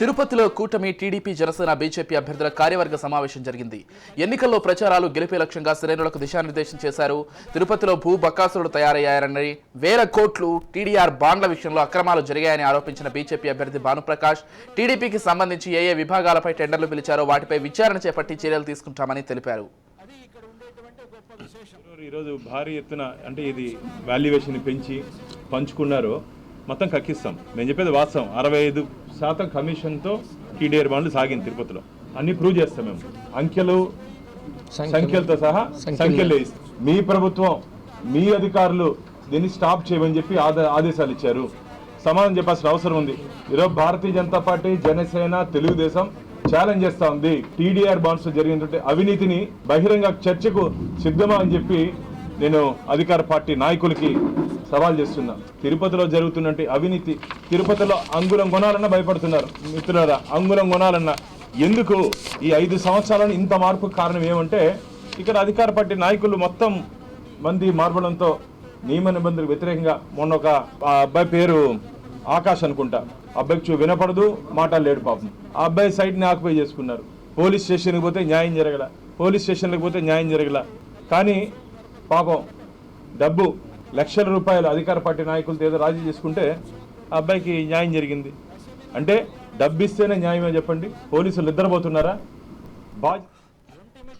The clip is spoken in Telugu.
తిరుపతిలో కూటమి టీడీపీ జనసేన బీజేపీ అభ్యర్థుల కార్యవర్గ సమావేశం జరిగింది. ఎన్నికల్లో ప్రచారాలు గెలిపే లక్ష్యంగా శ్రేణులకు దిశానిర్దేశం చేశారు. తిరుపతిలో భూ బకాసులు తయారయ్యారని, వేల కోట్లు టీడీఆర్ బాండ్ల విషయంలో అక్రమాలు జరిగాయని ఆరోపించిన బీజేపీ అభ్యర్థి భానుప్రకాష్ టీడీపీకి సంబంధించి ఏ విభాగాలపై టెండర్లు పిలిచారో వాటిపై విచారణ చేపట్టి చర్యలు తీసుకుంటామని తెలిపారు. ఈరోజు భారీ ఎత్తున అంటే ఇది వాల్యుయేషన్ పెంచి పంచుకున్నారో మొత్తం కక్కిస్తాం. నేను చెప్పేది వాస్తవం. 65% కమిషన్తో టీడీఆర్ బాండ్లు సాగింది తిరుపతిలో. అన్ని ప్రూవ్ చేస్తాం మేము, సంఖ్యలతో సహా సంఖ్యలు ఇస్తాం. మీ ప్రభుత్వం, మీ అధికారులు దీన్ని స్టాప్ చేయమని చెప్పి ఆదేశాలు ఇచ్చారు. సమాధానం చెప్పాల్సిన అవసరం ఉంది. ఈరోజు భారతీయ జనతా పార్టీ, జనసేన, తెలుగుదేశం ఛాలెంజ్ చేస్తా ఉంది. టీడీఆర్ బాండ్స్ జరిగినటువంటి అవినీతిని బహిరంగ చర్చకు సిద్ధమా అని చెప్పి నేను అధికార పార్టీ నాయకులకి సవాల్ చేస్తున్నా. తిరుపతిలో జరుగుతున్నటువంటి అవినీతి, తిరుపతిలో అంగుళం కొనాలన్నా భయపడుతున్నారు మిత్రులారా. అంగుళం కొనాలన్నా ఎందుకు ఈ 5 సంవత్సరాలను ఇంత మార్పుకు కారణం ఏమంటే ఇక్కడ అధికార పార్టీ నాయకులు మొత్తం మంది మార్పడంతో నియమ నిబంధనలకు వ్యతిరేకంగా మొన్న ఒక అబ్బాయి పేరు ఆకాష్ అనుకుంటా, అబ్బాయికి వినపడదు, మాట్లాడలేడు పాపం. ఆ అబ్బాయి సైట్ని ఆక్యుపై చేసుకున్నారు. పోలీస్ స్టేషన్కి పోతే న్యాయం జరగల, పోలీస్ స్టేషన్లకు పోతే న్యాయం జరగల. కానీ పాపం డబ్బు లక్షల రూపాయలు అధికార పార్టీ నాయకులతో ఏదో రాజీ చేసుకుంటే ఆ అబ్బాయికి న్యాయం జరిగింది. అంటే డబ్బు ఇస్తేనే న్యాయమే చెప్పండి. పోలీసులు నిద్రపోతున్నారా?